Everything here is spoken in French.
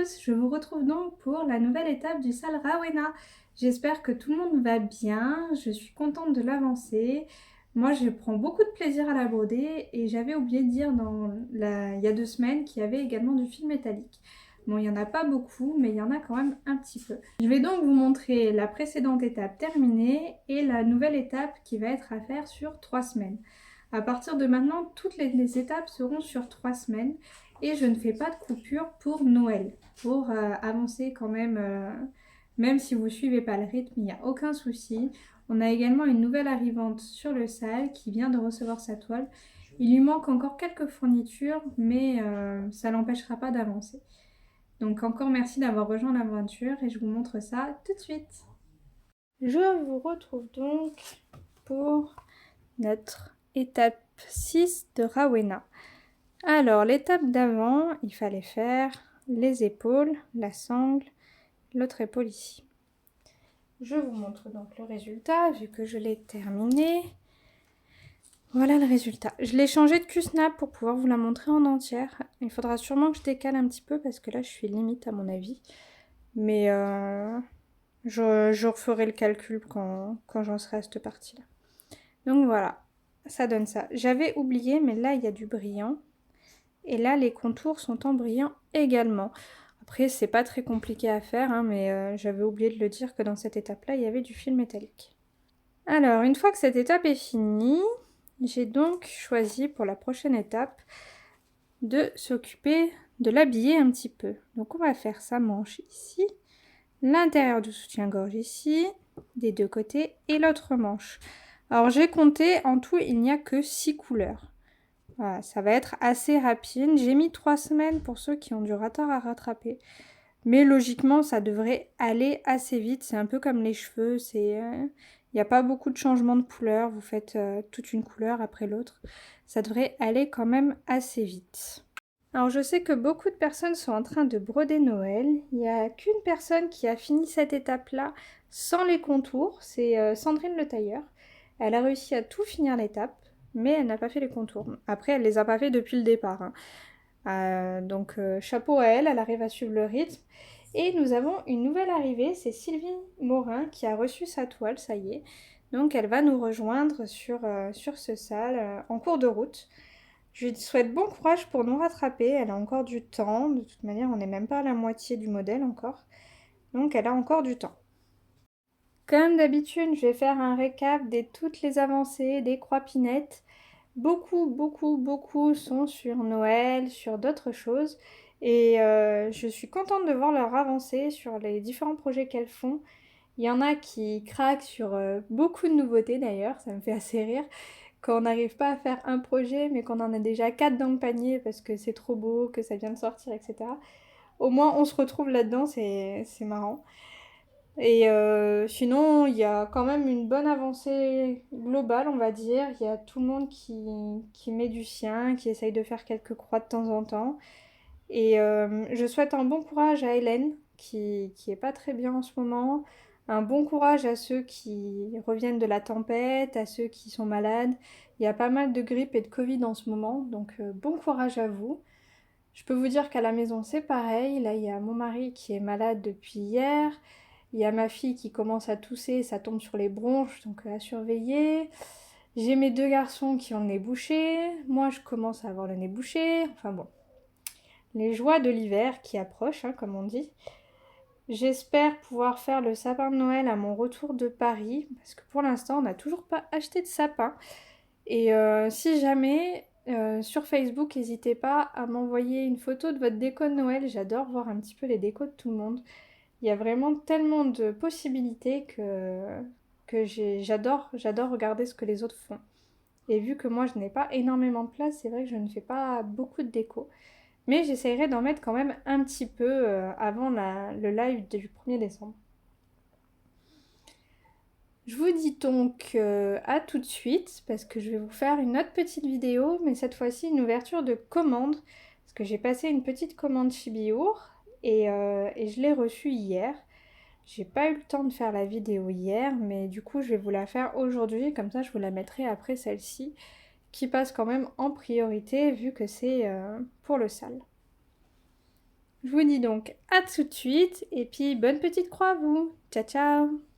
tous, je vous retrouve donc pour la nouvelle étape du sal Rawena. J'espère que tout le monde va bien, je suis contente de l'avancée. Moi je prends beaucoup de plaisir à la broder et j'avais oublié de dire il y a 2 semaines qu'il y avait également du fil métallique. Bon, il n'y en a pas beaucoup, mais il y en a quand même un petit peu. Je vais donc vous montrer la précédente étape terminée et la nouvelle étape qui va être à faire sur 3 semaines. À partir de maintenant, toutes les étapes seront sur 3 semaines et je ne fais pas de coupure pour Noël, pour avancer quand même, même si vous ne suivez pas le rythme, il n'y a aucun souci. On a également une nouvelle arrivante sur le sal qui vient de recevoir sa toile. Il lui manque encore quelques fournitures, mais ça ne l'empêchera pas d'avancer. Donc encore merci d'avoir rejoint l'aventure et je vous montre ça tout de suite. Je vous retrouve donc pour notre étape 6 de Rawena. Alors, l'étape d'avant, il fallait faire les épaules, la sangle, l'autre épaule ici. Je vous montre donc le résultat, vu que je l'ai terminé. Voilà le résultat. Je l'ai changé de Q-snap pour pouvoir vous la montrer en entière. Il faudra sûrement que je décale un petit peu parce que là, je suis limite à mon avis. Mais je referai le calcul quand j'en serai à cette partie-là. Donc voilà, ça donne ça. J'avais oublié, mais là, il y a du brillant. Et là, les contours sont en brillant également. Après, c'est pas très compliqué à faire, hein, mais j'avais oublié de le dire que dans cette étape-là, il y avait du fil métallique. Alors, une fois que cette étape est finie, j'ai donc choisi pour la prochaine étape de s'occuper de l'habiller un petit peu. Donc, on va faire sa manche ici, l'intérieur du soutien-gorge ici, des deux côtés, et l'autre manche. Alors, j'ai compté, en tout, il n'y a que 6 couleurs. Voilà, ça va être assez rapide. J'ai mis 3 semaines pour ceux qui ont du retard à rattraper. Mais logiquement, ça devrait aller assez vite. C'est un peu comme les cheveux. Il n'y a pas beaucoup de changements de couleur. Vous faites toute une couleur après l'autre. Ça devrait aller quand même assez vite. Alors je sais que beaucoup de personnes sont en train de broder Noël. Il n'y a qu'une personne qui a fini cette étape-là sans les contours. C'est Sandrine Le Tailleur. Elle a réussi à tout finir l'étape, mais elle n'a pas fait les contours. Après, elle les a pas fait depuis le départ, hein. Donc chapeau à elle, elle arrive à suivre le rythme. Et nous avons une nouvelle arrivée, c'est Sylvie Morin qui a reçu sa toile, ça y est. Donc elle va nous rejoindre sur ce sal en cours de route. Je lui souhaite bon courage pour nous rattraper, elle a encore du temps. De toute manière, on n'est même pas à la moitié du modèle encore. Donc elle a encore du temps. Comme d'habitude, je vais faire un récap de toutes les avancées des croix pinettes. Beaucoup sont sur Noël, sur d'autres choses. Et je suis contente de voir leur avancée sur les différents projets qu'elles font. Il y en a qui craquent sur beaucoup de nouveautés d'ailleurs, ça me fait assez rire. Quand on n'arrive pas à faire un projet, mais qu'on en a déjà 4 dans le panier parce que c'est trop beau, que ça vient de sortir, etc. Au moins on se retrouve là-dedans, c'est marrant. Et sinon, il y a quand même une bonne avancée globale, on va dire. Il y a tout le monde qui met du sien, qui essaye de faire quelques croix de temps en temps. Et je souhaite un bon courage à Hélène, qui est pas très bien en ce moment. Un bon courage à ceux qui reviennent de la tempête, à ceux qui sont malades. Il y a pas mal de grippe et de Covid en ce moment, donc bon courage à vous. Je peux vous dire qu'à la maison, c'est pareil. Là, il y a mon mari qui est malade depuis hier. Il y a ma fille qui commence à tousser, ça tombe sur les bronches, donc à surveiller. J'ai mes 2 garçons qui ont le nez bouché. Moi, je commence à avoir le nez bouché. Enfin bon, les joies de l'hiver qui approchent, hein, comme on dit. J'espère pouvoir faire le sapin de Noël à mon retour de Paris, parce que pour l'instant, on n'a toujours pas acheté de sapin. Et si jamais, sur Facebook, n'hésitez pas à m'envoyer une photo de votre déco de Noël. J'adore voir un petit peu les décos de tout le monde. Il y a vraiment tellement de possibilités que j'adore regarder ce que les autres font. Et vu que moi je n'ai pas énormément de place, c'est vrai que je ne fais pas beaucoup de déco. Mais j'essayerai d'en mettre quand même un petit peu avant le live du 1er décembre. Je vous dis donc à tout de suite parce que je vais vous faire une autre petite vidéo, mais cette fois-ci une ouverture de commande. Parce que j'ai passé une petite commande Chibiour et je l'ai reçue hier. J'ai pas eu le temps de faire la vidéo hier, mais du coup je vais vous la faire aujourd'hui, comme ça je vous la mettrai après celle-ci, qui passe quand même en priorité vu que c'est pour le sale. Je vous dis donc à tout de suite et puis bonne petite croix à vous. Ciao ciao!